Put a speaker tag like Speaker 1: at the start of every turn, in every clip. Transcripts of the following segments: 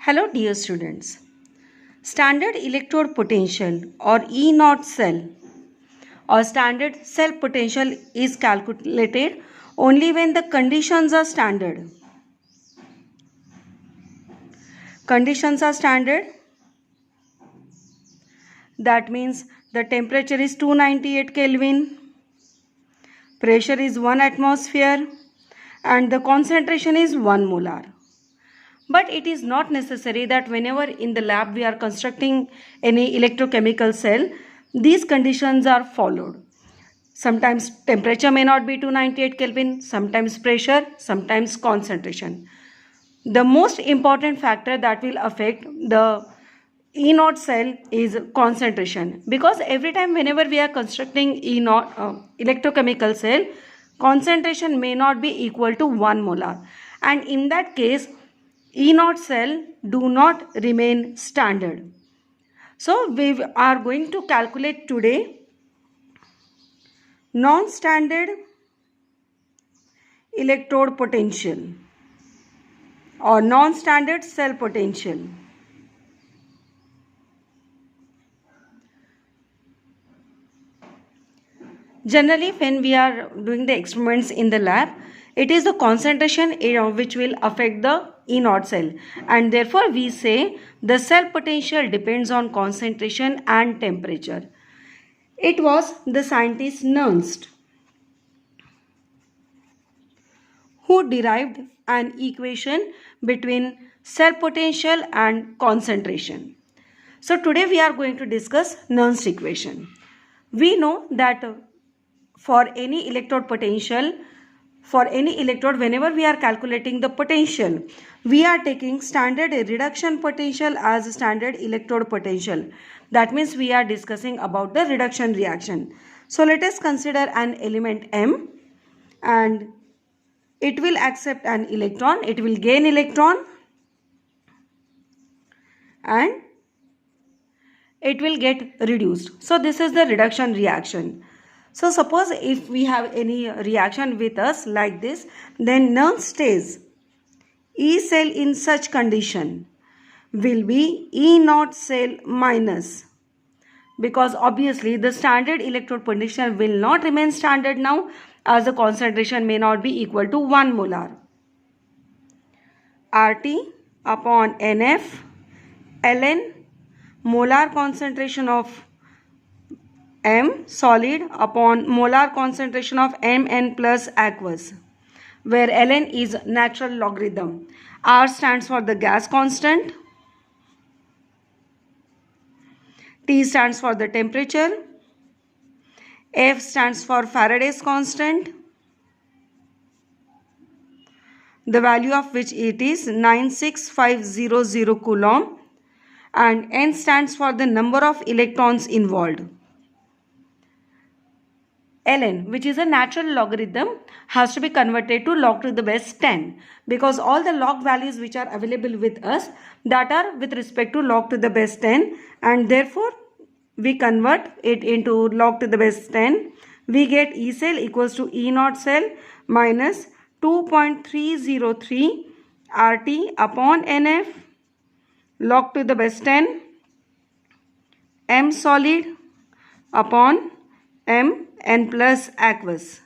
Speaker 1: Hello dear students. Standard electrode potential or E naught cell or standard cell potential is calculated only when the conditions are standard. Conditions are standard. That means the temperature is 298 Kelvin, pressure is 1 atmosphere and the concentration is 1 molar. But it is not necessary that whenever in the lab we are constructing any electrochemical cell, these conditions are followed. Sometimes temperature may not be 298 Kelvin, sometimes pressure, sometimes concentration. The most important factor that will affect the E naught cell is concentration, because every time whenever we are constructing E naught electrochemical cell, concentration may not be equal to 1 molar, and in that case E naught cell do not remain standard. So we are going to calculate today non-standard electrode potential or non-standard cell potential. Generally, when we are doing the experiments in the lab, it is the concentration which will affect the E naught cell, and therefore we say the cell potential depends on concentration and temperature. It was the scientist Nernst who derived an equation between cell potential and concentration. So today we are going to discuss Nernst equation. We know that for any electrode potential, for any electrode, whenever we are calculating the potential, we are taking standard reduction potential as standard electrode potential. That means we are discussing about the reduction reaction. So let us consider an element M, and it will accept an electron, it will gain electron and it will get reduced. So this is the reduction reaction. So suppose if we have any reaction with us like this, then Nernst says E cell in such condition will be E naught cell minus, because obviously the standard electrode potential will not remain standard now, as the concentration may not be equal to 1 molar. RT upon NF ln molar concentration of M solid upon molar concentration of Mn plus aqueous, where ln is natural logarithm. R stands for the gas constant, T stands for the temperature, F stands for Faraday's constant, the value of which it is 96500 Coulomb, and N stands for the number of electrons involved. Ln, which is a natural logarithm, has to be converted to log to the base 10, because all the log values which are available with us, that are with respect to log to the base 10, and therefore we convert it into log to the base 10. We get E cell equals to E naught cell minus 2.303 RT upon NF log to the base 10 M solid upon M n plus aqueous.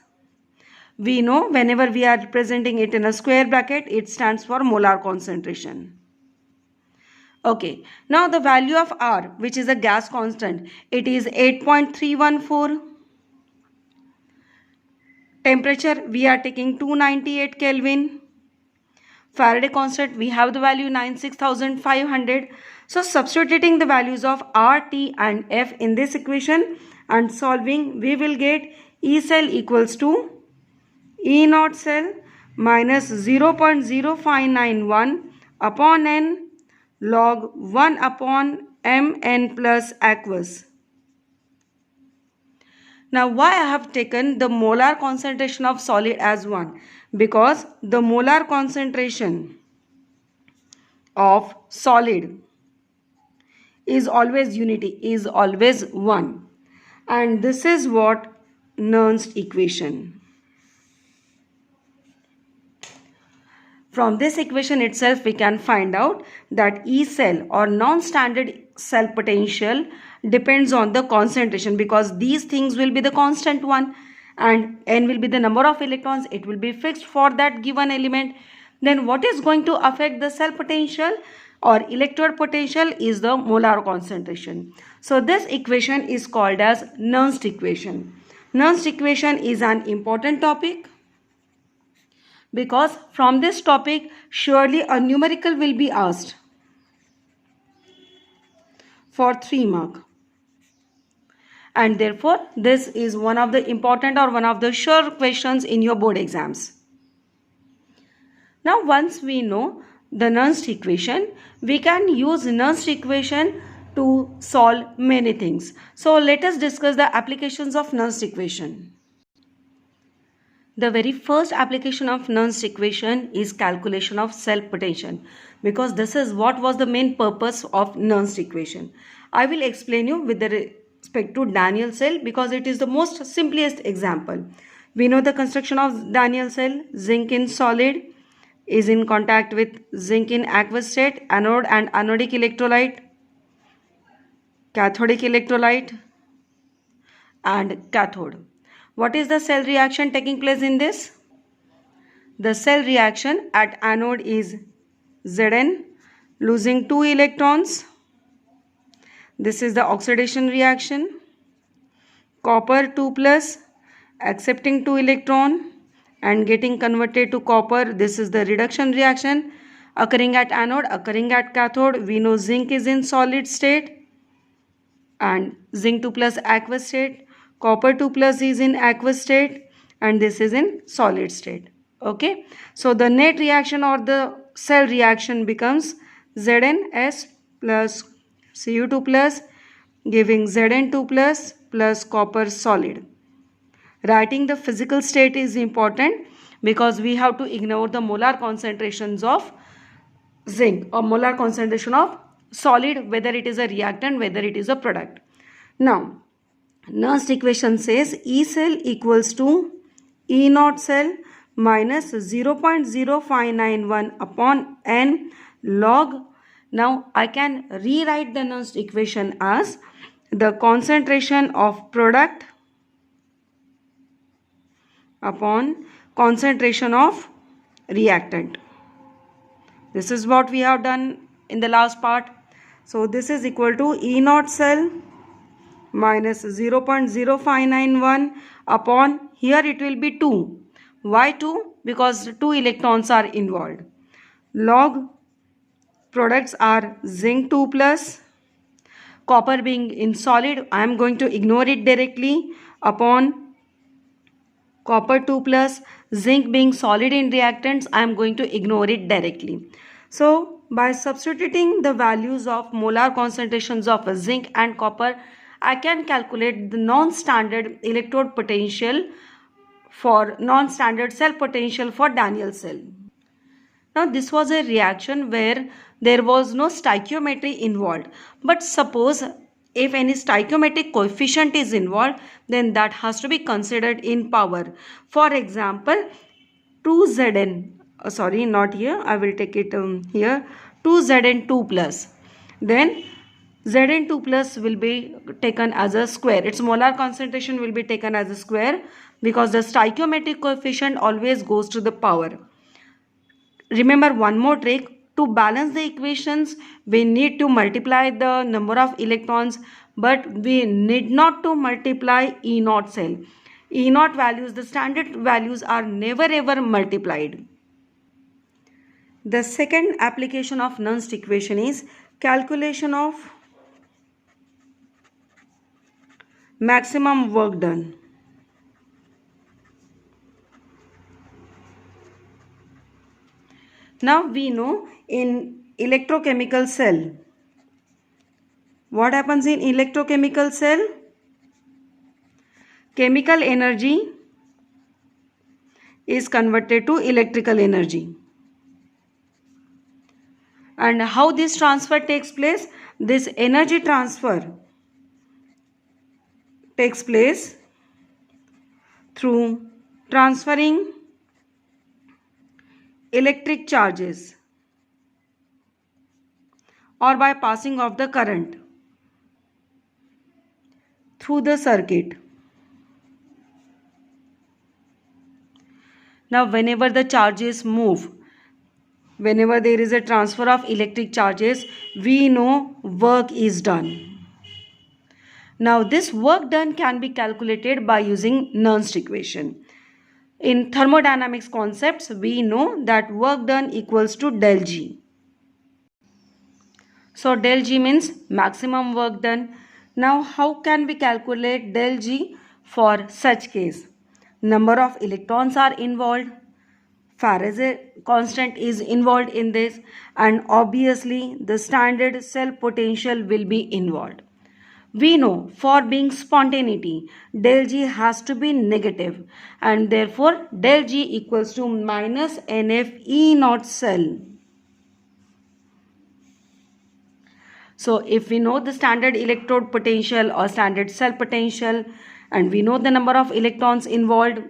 Speaker 1: We know whenever we are representing it in a square bracket, it stands for molar concentration. Okay, now the value of R, which is a gas constant, it is 8.314. Temperature, we are taking 298 Kelvin. Faraday constant, we have the value 96,500. So substituting the values of R, T and F in this equation and solving, we will get E cell equals to E naught cell minus 0.0591 upon N log 1 upon Mn plus aqueous. Now why I have taken the molar concentration of solid as 1? Because the molar concentration of solid is always unity, is always 1. And this is what Nernst equation. From this equation itself, we can find out that E cell or non-standard cell potential depends on the concentration, because these things will be the constant one and N will be the number of electrons. It will be fixed for that given element. Then what is going to affect the cell potential or electrode potential is the molar concentration. So this equation is called as Nernst equation. Nernst equation is an important topic, because from this topic surely a numerical will be asked for 3 mark, and therefore this is one of the important or one of the sure questions in your board exams. Now once we know the Nernst equation, we can use Nernst equation to solve many things. So let us discuss the applications of Nernst equation. The very first application of Nernst equation is calculation of cell potential, because this is what was the main purpose of Nernst equation. I will explain you with respect to Daniell cell, because it is the most simplest example. We know the construction of Daniell cell. Zinc in solid is in contact with zinc in aqueous state, anode and anodic electrolyte, cathodic electrolyte and cathode. What is the cell reaction taking place in this? The cell reaction at anode is Zn, losing 2 electrons. This is the oxidation reaction. Copper 2 plus accepting 2 electron and getting converted to copper. This is the reduction reaction occurring at anode, occurring at cathode. We know zinc is in solid state and zinc 2 plus aqueous state. Copper 2 plus is in aqueous state and this is in solid state. Okay, so the net reaction or the cell reaction becomes ZnS plus Cu2 plus, giving Zn2 plus copper solid. Writing the physical state is important, because we have to ignore the molar concentrations of zinc or molar concentration of solid, whether it is a reactant, whether it is a product. Now Nernst equation says E cell equals to E naught cell minus 0.0591 upon N log. Now I can rewrite the Nernst equation as the concentration of product upon concentration of reactant. This is what we have done in the last part. So this is equal to E naught cell minus 0.0591 upon, here it will be 2. Why 2? Because 2 electrons are involved. Log products are zinc 2 plus, copper being in solid, I am going to ignore it directly, upon copper 2 plus, zinc being solid in reactants, I am going to ignore it directly. So by substituting the values of molar concentrations of zinc and copper, I can calculate the non-standard electrode potential for non-standard cell potential for Daniell cell. Now this was a reaction where there was no stoichiometry involved, but suppose if any stoichiometric coefficient is involved, then that has to be considered in power. For example, 2Zn, sorry, not here, I will take it here, 2Zn2 plus, then Zn2 plus will be taken as a square. Its molar concentration will be taken as a square, because the stoichiometric coefficient always goes to the power. Remember one more trick. To balance the equations, we need to multiply the number of electrons, but we need not to multiply E naught cell. E naught values, the standard values, are never ever multiplied. The second application of Nernst equation is calculation of maximum work done. Now we know in electrochemical cell, what happens in electrochemical cell? Chemical energy is converted to electrical energy. And how this transfer takes place? This energy transfer takes place through transferring electric charges or by passing of the current through the circuit. Now, whenever the charges move, whenever there is a transfer of electric charges, we know work is done. Now, this work done can be calculated by using Nernst equation. In thermodynamics concepts, we know that work done equals to del G. So, del G means maximum work done. Now, how can we calculate del G for such case? Number of electrons are involved, Faraday's constant is involved in this, and obviously the standard cell potential will be involved. We know for being spontaneity, del G has to be negative, and therefore del G equals to minus NF E naught cell. So if we know the standard electrode potential or standard cell potential, and we know the number of electrons involved,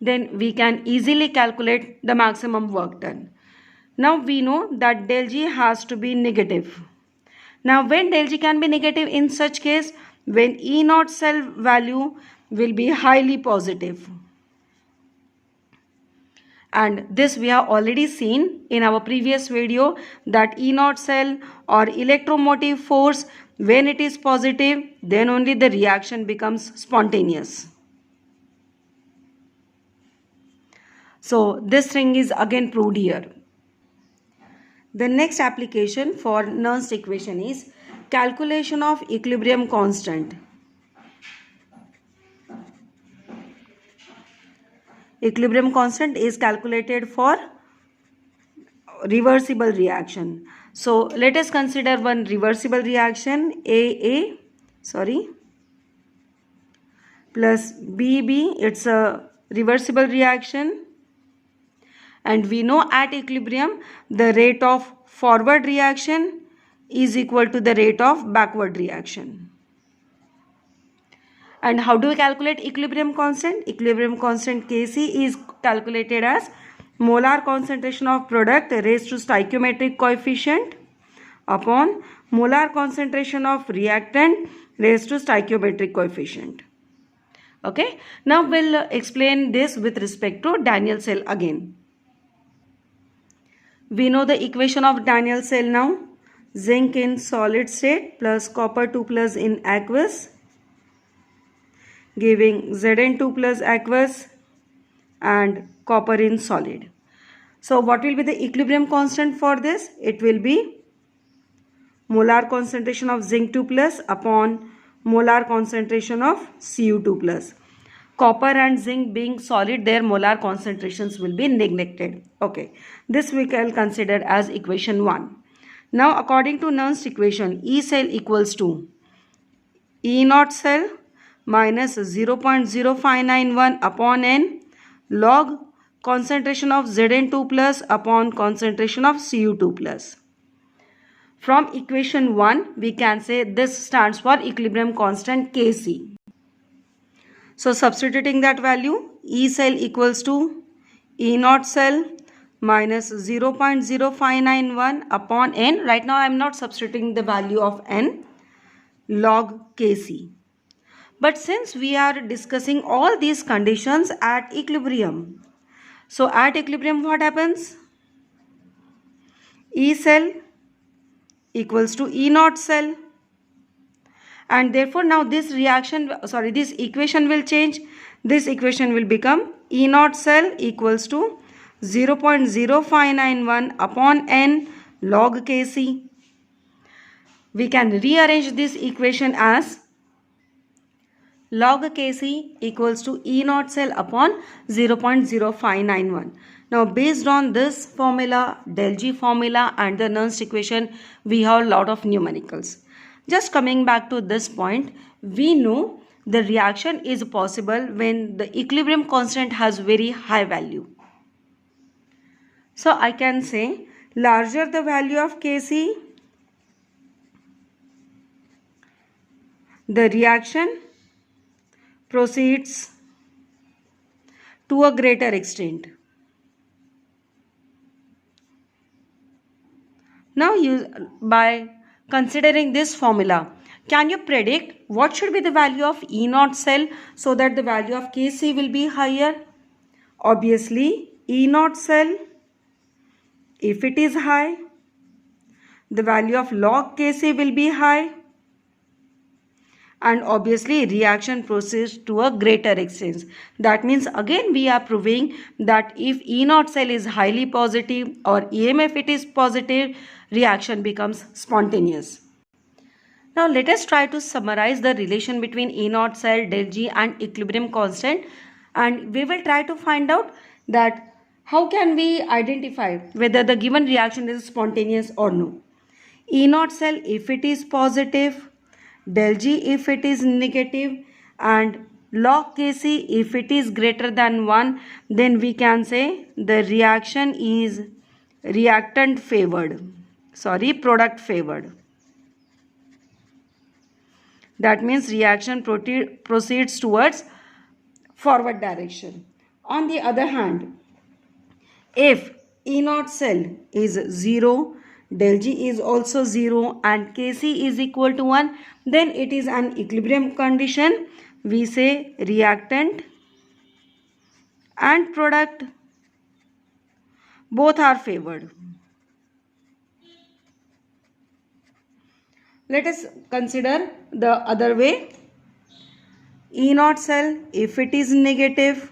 Speaker 1: then we can easily calculate the maximum work done. Now we know that del G has to be negative. Now when del G can be negative in such case? When E naught cell value will be highly positive. And this we have already seen in our previous video that E naught cell or electromotive force, when it is positive, then only the reaction becomes spontaneous. So this thing is again proved here. The next application for Nernst equation is calculation of equilibrium constant. Equilibrium constant is calculated for reversible reaction. So let us consider one reversible reaction AA plus BB. It's a reversible reaction. And we know at equilibrium the rate of forward reaction is equal to the rate of backward reaction. And how do we calculate equilibrium constant? Equilibrium constant Kc is calculated as molar concentration of product raised to stoichiometric coefficient upon molar concentration of reactant raised to stoichiometric coefficient. Okay, now we'll explain this with respect to Daniell cell again. We know the equation of Daniell cell now. Zinc in solid state plus copper 2 plus in aqueous, giving Zn2 plus aqueous and copper in solid. So what will be the equilibrium constant for this? It will be molar concentration of zinc 2 plus upon molar concentration of Cu2 plus. Copper and zinc being solid, their molar concentrations will be neglected. Okay, this we can consider as equation 1. Now according to Nernst equation, E cell equals to E naught cell minus 0.0591 upon N log concentration of Zn2 plus upon concentration of Cu2 plus. From equation 1, we can say this stands for equilibrium constant Kc. So substituting that value, E cell equals to E naught cell minus 0.0591 upon N. Right now I am not substituting the value of N, log Kc. But since we are discussing all these conditions at equilibrium, so at equilibrium what happens? E cell equals to E naught cell, and therefore now this equation will change. This equation will become E naught cell equals to 0.0591 upon N log Kc. We can rearrange this equation as log Kc equals to E naught cell upon 0.0591. Now based on this formula, del G formula and the Nernst equation, we have a lot of numericals. Just coming back to this point, we know the reaction is possible when the equilibrium constant has very high value. So I can say larger the value of Kc, the reaction proceeds to a greater extent. Now, by considering this formula, can you predict what should be the value of E naught cell so that the value of Kc will be higher? Obviously, E naught cell, if it is high, the value of log Kc will be high, and obviously reaction proceeds to a greater extent. That means again we are proving that if E naught cell is highly positive or EMF it is positive, reaction becomes spontaneous. Now let us try to summarize the relation between E naught cell, del G and equilibrium constant, and we will try to find out that how can we identify whether the given reaction is spontaneous or no. E naught cell if it is positive, del G if it is negative, and log Kc if it is greater than 1, then we can say the reaction is product favored. That means reaction proceeds towards forward direction. On the other hand, if E naught cell is 0, del G is also 0 and Kc is equal to 1, then it is an equilibrium condition. We say reactant and product both are favored. Let us consider the other way. E naught cell if it is negative,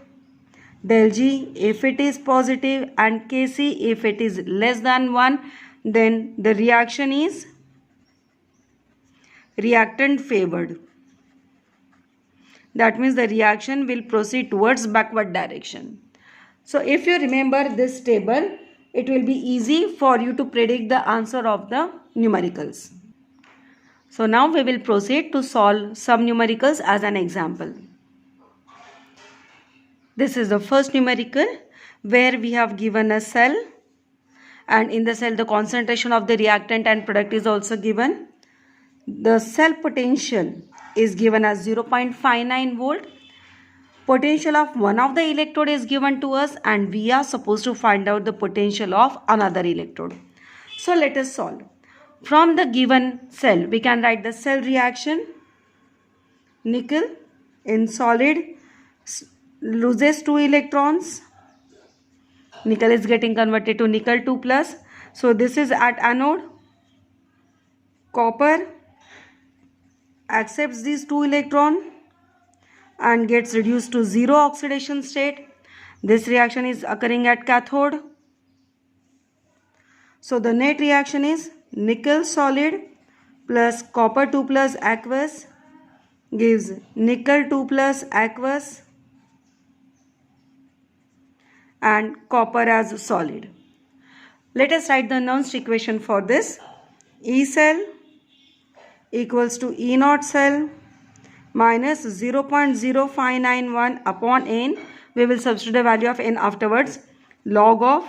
Speaker 1: del G if it is positive, and Kc if it is less than 1, then the reaction is reactant favored. That means the reaction will proceed towards backward direction. So if you remember this table, it will be easy for you to predict the answer of the numericals. So now we will proceed to solve some numericals as an example. This is the first numerical where we have given a cell, and in the cell the concentration of the reactant and product is also given. The cell potential is given as 0.59 volt. Potential of one of the electrode is given to us, and we are supposed to find out the potential of another electrode. So let us solve. From the given cell, we can write the cell reaction. Nickel in solid loses 2 electrons. Nickel is getting converted to nickel 2 plus. So this is at anode. Copper accepts these 2 electrons and gets reduced to 0 oxidation state. This reaction is occurring at cathode. So the net reaction is nickel solid plus copper 2 plus aqueous gives nickel 2 plus aqueous and copper as solid. Let us write the Nernst equation for this. E cell equals to E naught cell minus 0.0591 upon n. We will substitute the value of n afterwards. Log of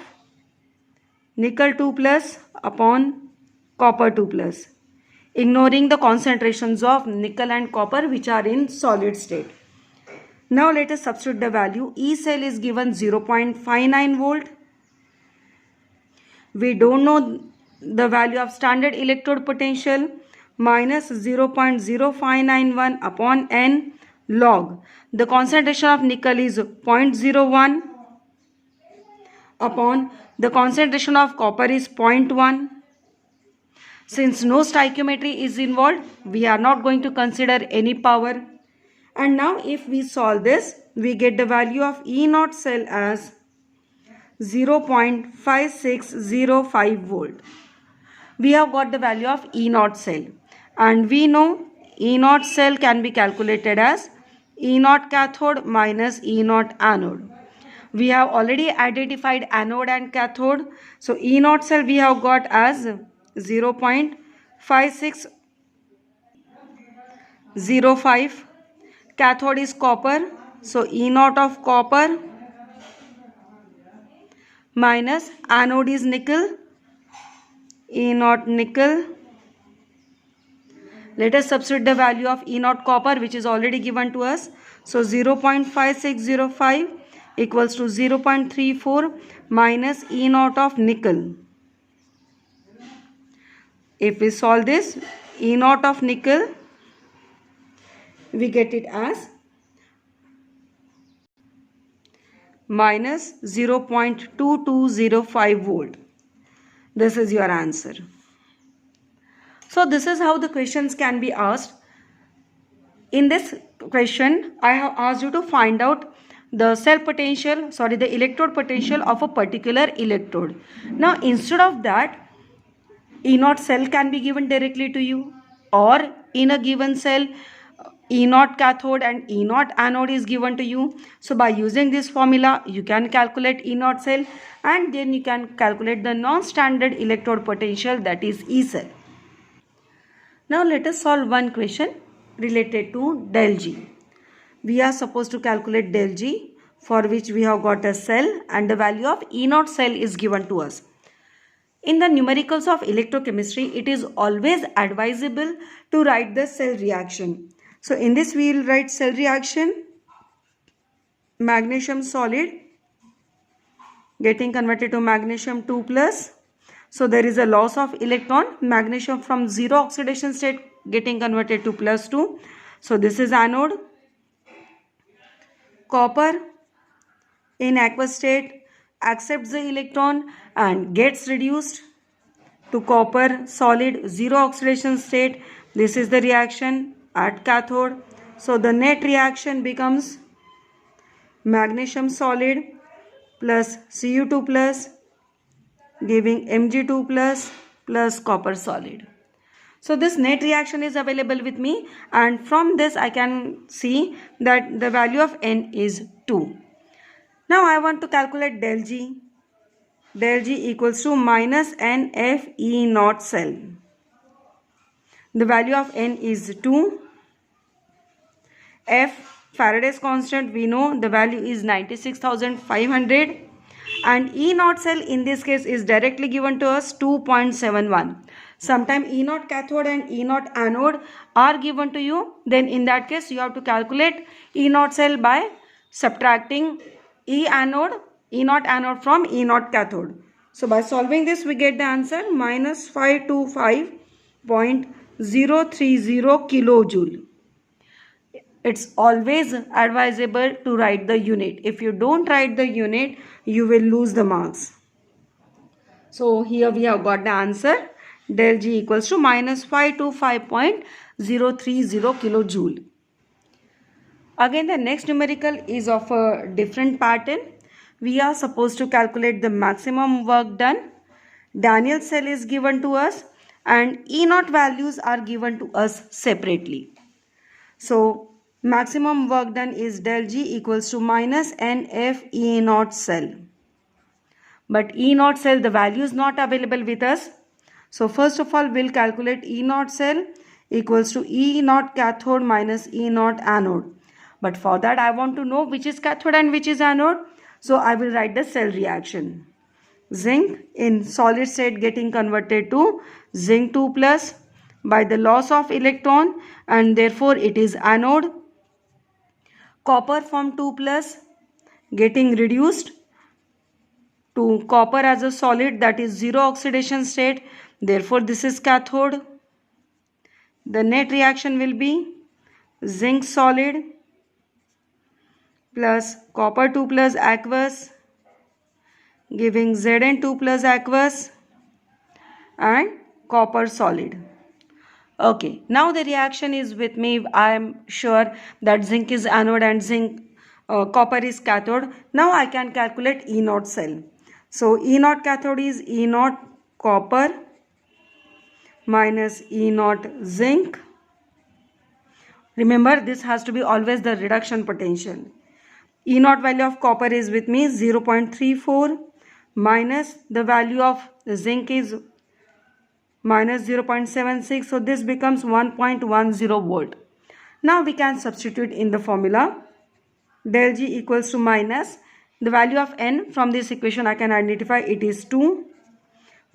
Speaker 1: nickel 2 plus upon copper 2 plus, ignoring the concentrations of nickel and copper which are in solid state. Now let us substitute the value. E cell is given 0.59 volt. We don't know the value of standard electrode potential, minus 0.0591 upon n log. The concentration of nickel is 0.01 upon the concentration of copper is 0.1. Since no stoichiometry is involved, we are not going to consider any power. And now if we solve this, we get the value of E naught cell as 0.5605 volt. We have got the value of E naught cell, and we know E naught cell can be calculated as E naught cathode minus E naught anode. We have already identified anode and cathode. So E naught cell we have got as 0.5605. Cathode is copper. So E naught of copper minus anode is nickel. E naught nickel. Let us substitute the value of E naught copper which is already given to us. So 0.5605 equals to 0.34 minus E naught of nickel. If we solve this, E naught of nickel, we get it as minus 0.2205 volt. This is your answer. So this is how the questions can be asked. In this question, I have asked you to find out the the electrode potential of a particular electrode. Now instead of that, E naught cell can be given directly to you, or in a given cell E naught cathode and E naught anode is given to you. So by using this formula, you can calculate E naught cell, and then you can calculate the non-standard electrode potential, that is E cell. Now let us solve one question related to del G. We are supposed to calculate del G, for which we have got a cell and the value of E naught cell is given to us. In the numericals of electrochemistry, it is always advisable to write the cell reaction. So in this we will write cell reaction, magnesium solid getting converted to magnesium 2 plus. So there is a loss of electron, magnesium from 0 oxidation state getting converted to plus 2. So this is anode. Copper in aqueous state accepts the electron and gets reduced to copper solid 0 oxidation state. This is the reaction at cathode. So the net reaction becomes magnesium solid plus Cu2 plus giving Mg2 plus copper solid. So this net reaction is available with me, and from this I can see that the value of N is 2. Now I want to calculate del G. Del G equals to minus NF E naught cell. The value of N is 2. F, Faraday's constant, we know the value is 96,500, and E naught cell in this case is directly given to us 2.71. Sometimes E naught cathode and E naught anode are given to you. Then in that case you have to calculate E naught cell by subtracting E naught anode from E naught cathode. So by solving this we get the answer minus 525.030 kilojoule. It's always advisable to write the unit. If you don't write the unit, you will lose the marks. So here we have got the answer. Del G equals to minus 525.030 kilojoule. Again, the next numerical is of a different pattern. We are supposed to calculate the maximum work done. Daniell cell is given to us and E naught values are given to us separately. So maximum work done is del G equals to minus NF E naught cell. But E naught cell, the value is not available with us. So first of all, we'll calculate E naught cell equals to E naught cathode minus E naught anode. But for that, I want to know which is cathode and which is anode. So I will write the cell reaction. Zinc in solid state getting converted to zinc 2 plus by the loss of electron, and therefore it is anode. Copper from 2 plus getting reduced to copper as a solid, that is 0 oxidation state. Therefore this is cathode. The net reaction will be zinc solid plus copper 2 plus aqueous giving Zn2 plus aqueous and copper solid. Okay, now the reaction is with me. I am sure that zinc is anode and copper is cathode. Now I can calculate E naught cell. So E naught cathode is E naught copper minus E naught zinc. Remember, this has to be always the reduction potential. E naught value of copper is with me 0.34 minus the value of zinc is minus 0.76. So this becomes 1.10 volt. Now we can substitute in the formula. Del G equals to minus the value of N. From this equation I can identify it is 2.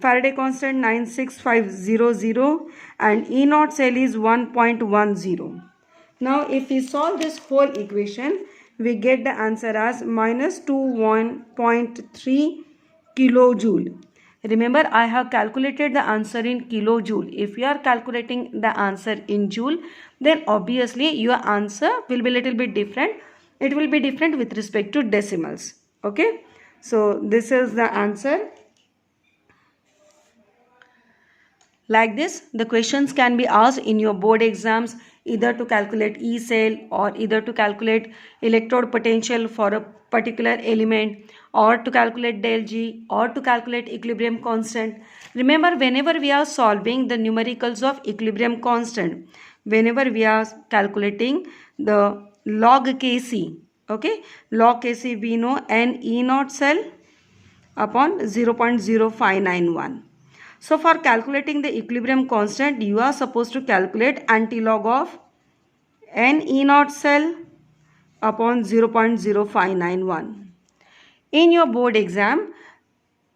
Speaker 1: Faraday constant 96500 and E naught cell is 1.10. Now if we solve this whole equation, we get the answer as minus 21.3 kilojoule. Remember, I have calculated the answer in kilojoule. If you are calculating the answer in joule, then obviously your answer will be little bit different. It will be different with respect to decimals. Okay, so this is the answer. Like this, the questions can be asked in your board exams, either to calculate E cell or either to calculate electrode potential for a particular element, or to calculate del G, or to calculate equilibrium constant. Remember, whenever we are solving the numericals of equilibrium constant, whenever we are calculating the log Kc, okay, log Kc we know n E naught cell upon 0.0591. So for calculating the equilibrium constant, you are supposed to calculate antilog of n E naught cell upon 0.0591. In your board exam,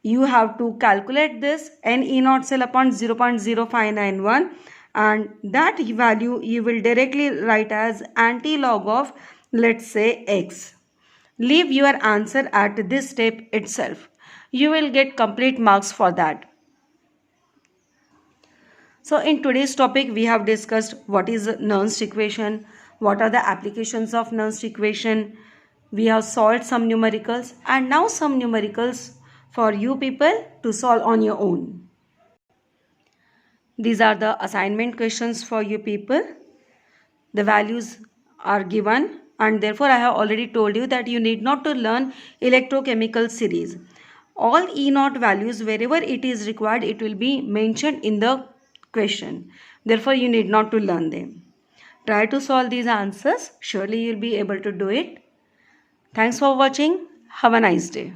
Speaker 1: you have to calculate this n E naught cell upon 0.0591, and that value you will directly write as antilog of, let's say, x. Leave your answer at this step itself. You will get complete marks for that. So in today's topic, we have discussed what is Nernst equation, what are the applications of Nernst equation. We have solved some numericals, and now some numericals for you people to solve on your own. These are the assignment questions for you people. The values are given, and therefore I have already told you that you need not to learn electrochemical series. All E naught values, wherever it is required, it will be mentioned in the question. Therefore, you need not to learn them. Try to solve these answers. Surely you will be able to do it. Thanks for watching. Have a nice day.